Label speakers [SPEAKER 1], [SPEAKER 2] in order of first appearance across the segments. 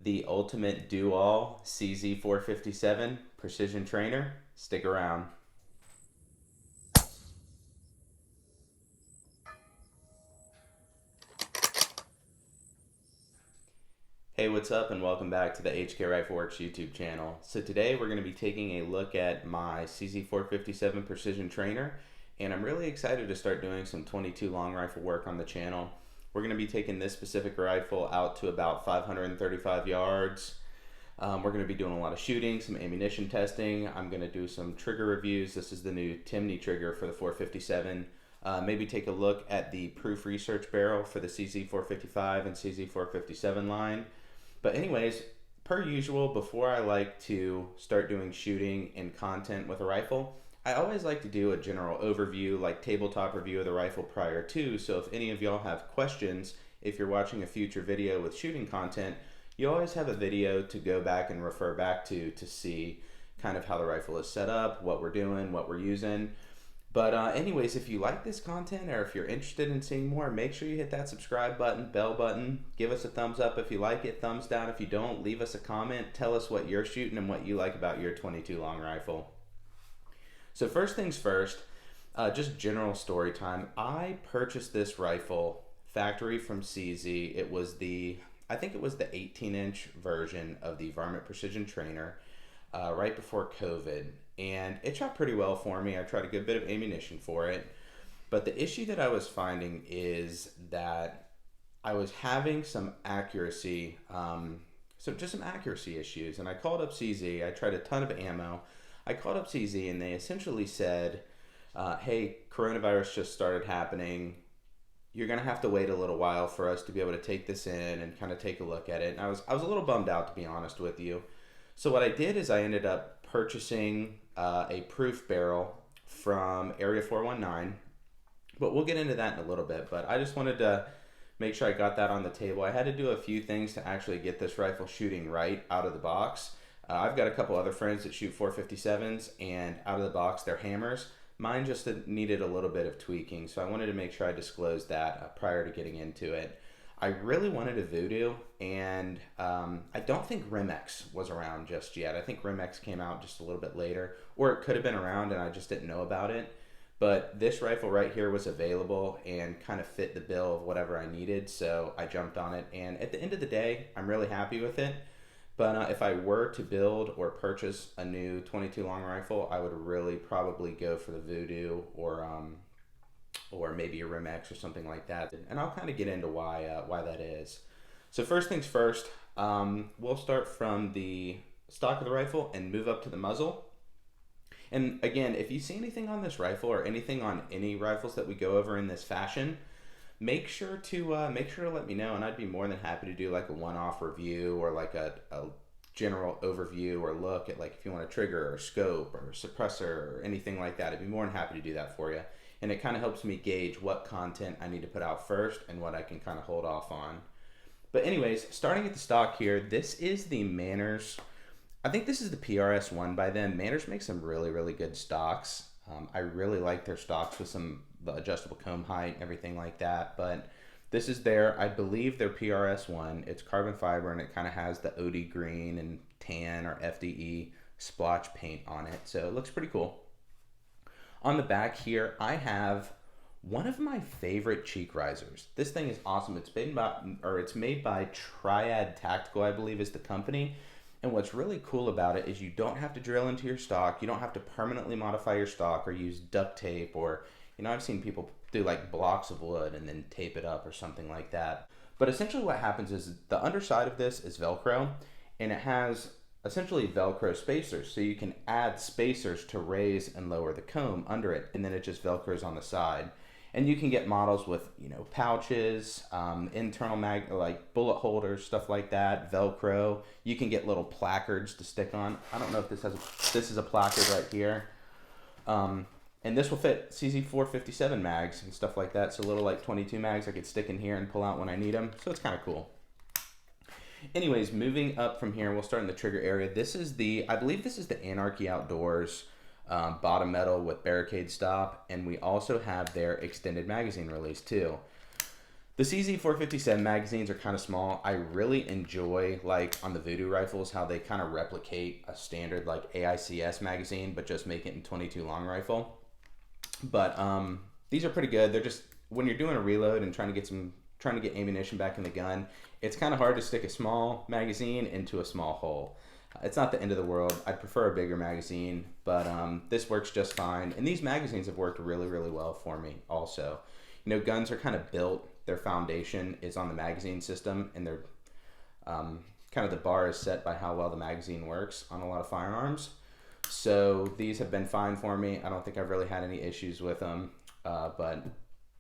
[SPEAKER 1] The ultimate do-all CZ457 Precision Trainer. Stick around. Hey, what's up, and welcome back to the HK Rifle Works YouTube channel. So today we're going to be taking a look at my CZ457 Precision Trainer, and I'm really excited to start doing some 22 long rifle work on the channel. We're going to be taking this specific rifle out to about 535 yards. We're going to be doing a lot of shooting, some ammunition testing. I'm going to do some trigger reviews. This is the new Timney trigger for the 457. Maybe take a look at the proof research barrel for the CZ455 and CZ457 line. But anyways, per usual, before I like to start doing shooting and content with a rifle, I always like to do a general overview, like tabletop review of the rifle prior to. So if any of y'all have questions, if you're watching a future video with shooting content, you always have a video to go back and refer back to see kind of how the rifle is set up, what we're doing, what we're using. But anyways, if you like this content or if you're interested in seeing more, make sure you hit that subscribe button, bell button. Give us a thumbs up if you like it, thumbs down if you don't. Leave us a comment. Tell us what you're shooting and what you like about your 22 long rifle. So first things first, just general story time. I purchased this rifle factory from CZ. I think it was the 18-inch version of the Varmint Precision Trainer right before COVID. And it shot pretty well for me. I tried a good bit of ammunition for it. But the issue that I was finding is that I was having some accuracy, just some accuracy issues. And I called up CZ. I tried a ton of ammo. I called up CZ and they essentially said, hey, coronavirus just started happening. You're going to have to wait a little while for us to be able to take this in and kind of take a look at it. And I was a little bummed out, to be honest with you. So what I did is I ended up purchasing a proof barrel from Area 419. But we'll get into that in a little bit. But I just wanted to make sure I got that on the table. I had to do a few things to actually get this rifle shooting right out of the box. I've got a couple other friends that shoot 457s, and out of the box, they're hammers. Mine just needed a little bit of tweaking, so I wanted to make sure I disclosed that prior to getting into it. I really wanted a Voodoo, and I don't think Rim-X was around just yet. I think Rim-X came out just a little bit later, or it could have been around and I just didn't know about it. But this rifle right here was available and kind of fit the bill of whatever I needed, so I jumped on it. And at the end of the day, I'm really happy with it. But if I were to build or purchase a new 22 long rifle, I would really probably go for the Voodoo or maybe a Rim-X or something like that. And I'll kind of get into why that is. So first things first, we'll start from the stock of the rifle and move up to the muzzle. And again, if you see anything on this rifle or anything on any rifles that we go over in this fashion, make sure to let me know, and I'd be more than happy to do like a one-off review or like a general overview or look at, like, if you want a trigger or scope or suppressor or anything like that. I'd be more than happy to do that for you. And it kind of helps me gauge what content I need to put out first and what I can kind of hold off on. But anyways, starting at the stock here, this is the Manners. I think this is the PRS-1 by them. Manners makes some really, really good stocks. I really like their stocks with the adjustable comb height and everything like that. But this is I believe their PRS-1. It's carbon fiber and it kind of has the OD green and tan or FDE splotch paint on it. So it looks pretty cool. On the back here, I have one of my favorite cheek risers. This thing is awesome. It's made by Triad Tactical, I believe is the company. And what's really cool about it is you don't have to drill into your stock. You don't have to permanently modify your stock or use duct tape, or, I've seen people do like blocks of wood and then tape it up or something like that. But essentially what happens is the underside of this is Velcro, and it has essentially Velcro spacers. So you can add spacers to raise and lower the comb under it, and then it just Velcros on the side. And you can get models with, pouches, internal like bullet holders, stuff like that, Velcro. You can get little placards to stick on. I don't know if this is a placard right here. And this will fit CZ457 mags and stuff like that. So little like 22 mags I could stick in here and pull out when I need them. So it's kind of cool. Anyways, moving up from here, we'll start in the trigger area. I believe this is the Anarchy Outdoors bottom metal with barricade stop, and we also have their extended magazine release too. The CZ457 magazines are kind of small. I really enjoy, like on the Voodoo rifles, how they kind of replicate a standard like AICS magazine, but just make it in 22 long rifle. But these are pretty good. They're just, when you're doing a reload and trying to get ammunition back in the gun, it's kind of hard to stick a small magazine into a small hole. It's not the end of the world. I'd prefer a bigger magazine, but this works just fine. And these magazines have worked really, really well for me also. You know, guns are kind of built, their foundation is on the magazine system, and they're kind of the bar is set by how well the magazine works on a lot of firearms. So these have been fine for me. I don't think I've really had any issues with them. But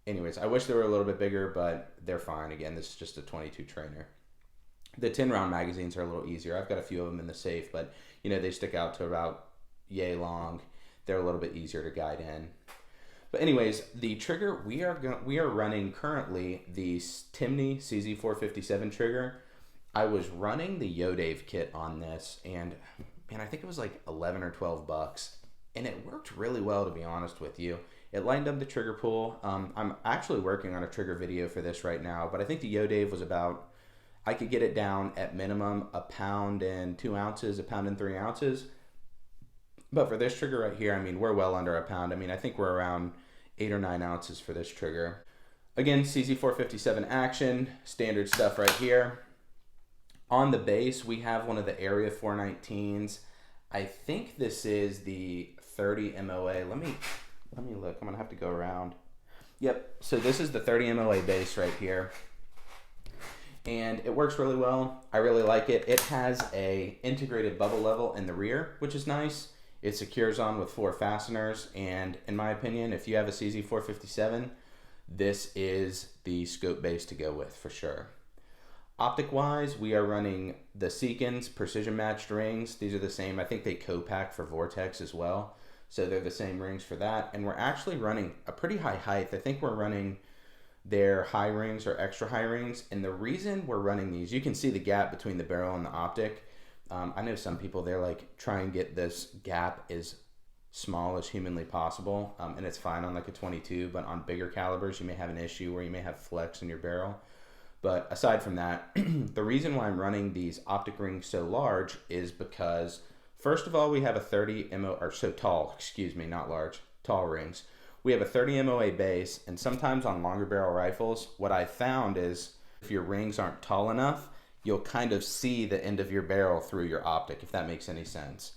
[SPEAKER 1] anyways, I wish they were a little bit bigger, but they're fine. Again, this is just a 22 trainer. The 10 round magazines are a little easier. I've got a few of them in the safe, but you know, they stick out to about yay long. They're a little bit easier to guide in. But anyways, the trigger, we are running currently the Timney CZ457 trigger. I was running the Yodave kit on this, and man, I think it was like 11 or 12 bucks, and it worked really well, to be honest with you. It lightened up the trigger pull. I'm actually working on a trigger video for this right now, but I think the Yodave was about, I could get it down at minimum 1 pound and 2 ounces, 1 pound and 3 ounces. But for this trigger right here, I mean, we're well under 1 pound. I mean, I think we're around 8 or 9 ounces for this trigger. Again, CZ457 action, standard stuff right here. On the base, we have one of the Area 419s. I think this is the 30 MOA. Let me look. I'm gonna have to go around. Yep. So this is the 30 MOA base right here, and it works really well. I really like it. It has a integrated bubble level in the rear, which is nice. It secures on with 4 fasteners, and in my opinion, if you have a CZ457, this is the scope base to go with for sure. Optic wise, we are running the Seekins precision matched rings. These are the same. I think they co-pack for Vortex as well. So they're the same rings for that. And we're actually running a pretty high height. I think we're running their high rings or extra high rings. And the reason we're running these, you can see the gap between the barrel and the optic. I know some people, they're like, try and get this gap as small as humanly possible. And it's fine on like a 22, but on bigger calibers, you may have an issue where you may have flex in your barrel. But aside from that, the reason why I'm running these optic rings so large is because, first of all, we have a 30 MOA, or so tall, excuse me, not large, tall rings. We have a 30 MOA base, and sometimes on longer barrel rifles, what I found is if your rings aren't tall enough, you'll kind of see the end of your barrel through your optic, if that makes any sense.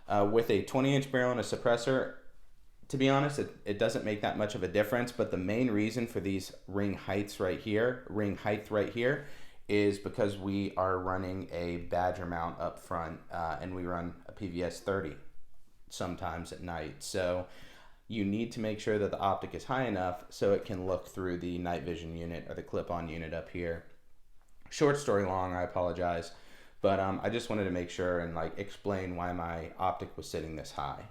[SPEAKER 1] With a 20-inch barrel and a suppressor, to be honest, it doesn't make that much of a difference, but the main reason for these ring height right here is because we are running a Badger mount up front, and we run a PVS 30 sometimes at night. So you need to make sure that the optic is high enough so it can look through the night vision unit or the clip-on unit up here. Short story long, I apologize, but I just wanted to make sure and like explain why my optic was sitting this high.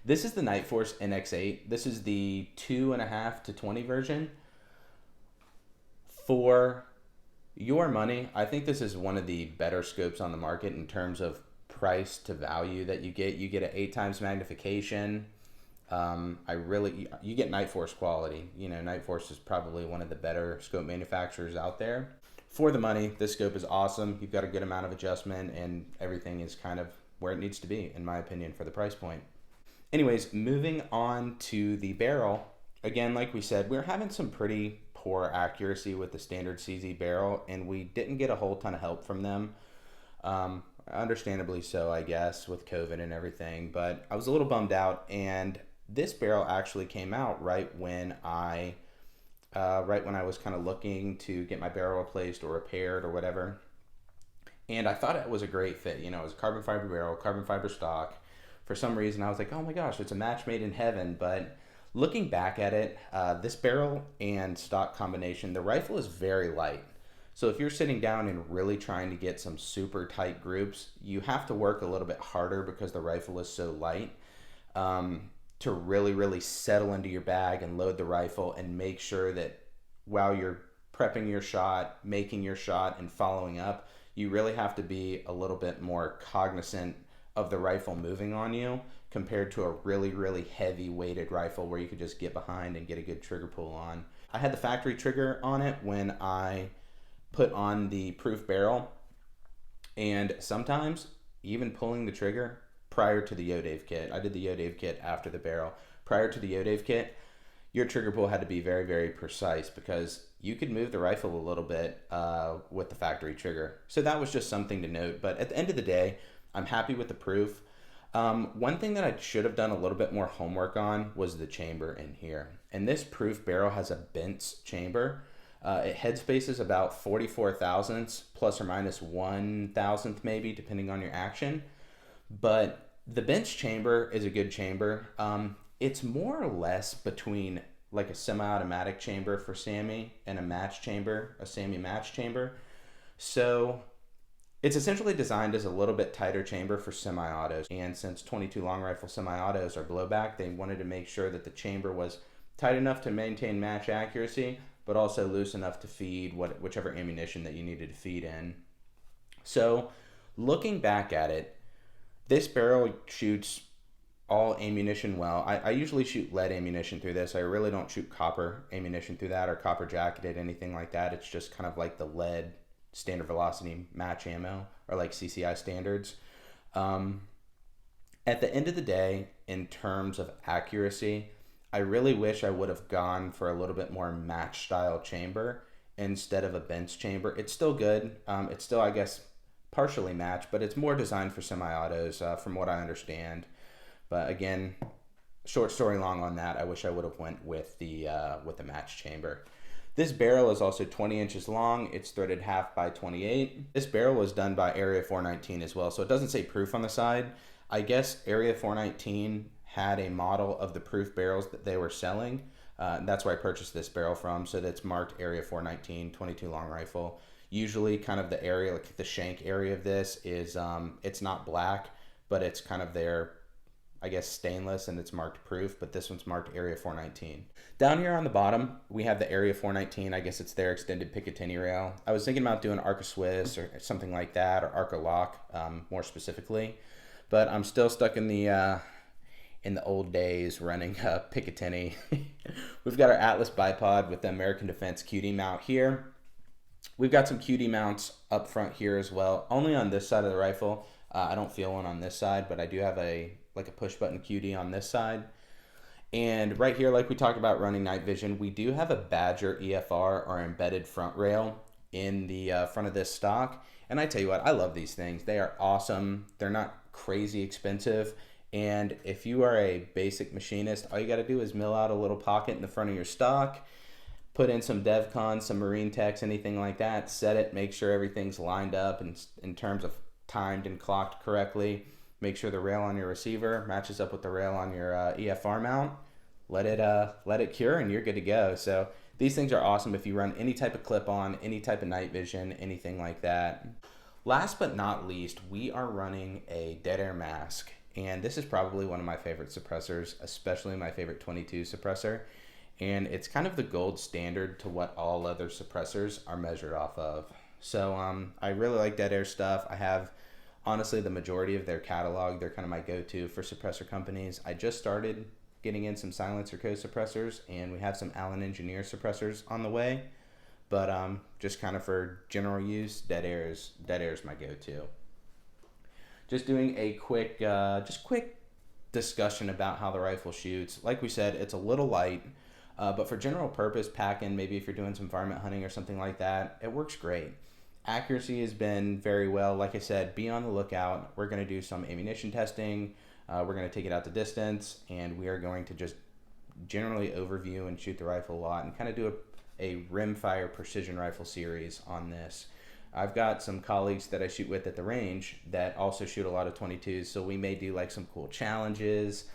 [SPEAKER 1] This is the Nightforce NX8. This is the 2.5 to 20 version. For your money, I think this is one of the better scopes on the market in terms of price to value that you get. You get an 8 times magnification. You get Nightforce quality. You know, Nightforce is probably one of the better scope manufacturers out there. For the money, this scope is awesome. You've got a good amount of adjustment, and everything is kind of where it needs to be, in my opinion, for the price point. Anyways, moving on to the barrel. Again, like we said, we're having some pretty poor accuracy with the standard CZ barrel, and we didn't get a whole ton of help from them. Understandably so, I guess, with COVID and everything, but I was a little bummed out, and this barrel actually came out right when I was kind of looking to get my barrel replaced or repaired or whatever. And I thought it was a great fit. You know, it was a carbon fiber barrel, carbon fiber stock. For some reason, I was like, oh my gosh, it's a match made in heaven. But looking back at it, this barrel and stock combination, the rifle is very light. So if you're sitting down and really trying to get some super tight groups, you have to work a little bit harder because the rifle is so light to really, really settle into your bag and load the rifle and make sure that while you're prepping your shot, making your shot, and following up, you really have to be a little bit more cognizant of the rifle moving on you compared to a really, really heavy weighted rifle where you could just get behind and get a good trigger pull on. I had the factory trigger on it when I put on the proof barrel, and sometimes even pulling the trigger prior to the Yodave kit. I did the Yodave kit after the barrel. Prior to the Yodave kit, your trigger pull had to be very, very precise because you could move the rifle a little bit with the factory trigger. So that was just something to note. But at the end of the day, I'm happy with the proof. One thing that I should have done a little bit more homework on was the chamber in here. And this proof barrel has a Bent's chamber. It headspaces about 44 thousandths, plus or minus 1 thousandth maybe, depending on your action. But the Bent's chamber is a good chamber. It's more or less between like a semi-automatic chamber for SAMI and a match chamber, a SAMI match chamber. So it's essentially designed as a little bit tighter chamber for semi-autos. And since 22 long rifle semi-autos are blowback, they wanted to make sure that the chamber was tight enough to maintain match accuracy, but also loose enough to feed whichever ammunition that you needed to feed in. So looking back at it, this barrel shoots all ammunition well. I usually shoot lead ammunition through this. I really don't shoot copper ammunition through that or copper jacketed, anything like that. It's just kind of like the lead standard velocity match ammo or like CCI standards. At the end of the day, in terms of accuracy, I really wish I would have gone for a little bit more match style chamber instead of a Bent's chamber. It's still good. It's still, I guess, partially matched, but it's more designed for semi-autos from what I understand. But again, short story long on that, I wish I would have went with the match chamber. This barrel is also 20 inches long. It's threaded half by 28. This barrel was done by Area 419 as well, so it doesn't say proof on the side. I guess Area 419 had a model of the proof barrels that they were selling. That's where I purchased this barrel from, so that's marked Area 419, 22 long rifle. Usually kind of the area, like the shank area of this is, it's not black, but it's kind of their, I guess, stainless, and it's marked proof, but this one's marked Area 419. Down here on the bottom, we have the Area 419. I guess it's their extended Picatinny rail. I was thinking about doing Arca Swiss or something like that, or Arca Lock, more specifically, but I'm still stuck in the old days running Picatinny. We've got our Atlas bipod with the American Defense QD mount here. We've got some QD mounts up front here as well, only on this side of the rifle. I don't feel one on this side, but I do have a push button QD on this side. And right here, like we talked about running night vision, we do have a Badger EFR or embedded front rail in the front of this stock. And I tell you what, I love these things. They are awesome. They're not crazy expensive. And if you are a basic machinist, all you got to do is mill out a little pocket in the front of your stock, put in some DevCon, some Marine Techs, anything like that, set it, make sure everything's lined up in terms of timed and clocked correctly. Make sure the rail on your receiver matches up with the rail on your EFR mount. Let it cure, and you're good to go. So these things are awesome if you run any type of clip-on, any type of night vision, anything like that. Last but not least, we are running a dead air mask, and this is probably one of my favorite suppressors, especially my favorite 22 suppressor. And it's kind of the gold standard to what all other suppressors are measured off of. So I really like dead air stuff. I have, honestly, the majority of their catalog. They're kind of my go-to for suppressor companies. I just started getting in some Silencer Co. suppressors, and we have some Allen Engineer suppressors on the way. But just kind of for general use, dead air is my go-to. Just doing a quick discussion about how the rifle shoots. Like we said, it's a little light, but for general purpose packing, maybe if you're doing some varmint hunting or something like that, it works great. Accuracy has been very well. Like I said, be on the lookout. We're going to do some ammunition testing. We're going to take it out to distance, and we are going to just generally overview and shoot the rifle a lot and kind of do a rimfire precision rifle series on this. I've got some colleagues that I shoot with at the range that also shoot a lot of 22s, so we may do like some cool challenges,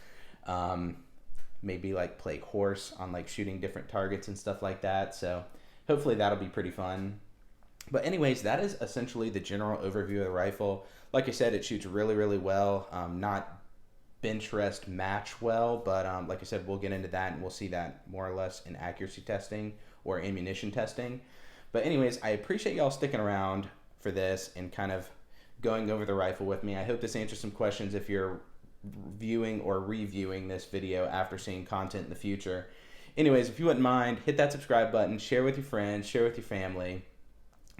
[SPEAKER 1] maybe like play horse on like shooting different targets and stuff like that. So hopefully that'll be pretty fun. But anyways, that is essentially the general overview of the rifle. Like I said, it shoots really, really well. Not bench rest match well, but like I said, we'll get into that and we'll see that more or less in accuracy testing or ammunition testing. But anyways, I appreciate y'all sticking around for this and kind of going over the rifle with me. I hope this answers some questions if you're viewing or reviewing this video after seeing content in the future. Anyways, if you wouldn't mind, hit that subscribe button, share with your friends, share with your family.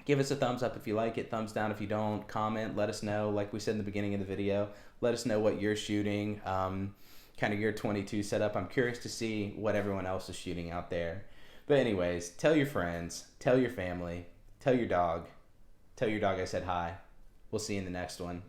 [SPEAKER 1] Give us a thumbs up if you like it, thumbs down if you don't. Comment, let us know. Like we said in the beginning of the video, let us know what you're shooting, kind of your 22 setup. I'm curious to see what everyone else is shooting out there. But anyways, tell your friends, tell your family, tell your dog I said hi. We'll see you in the next one.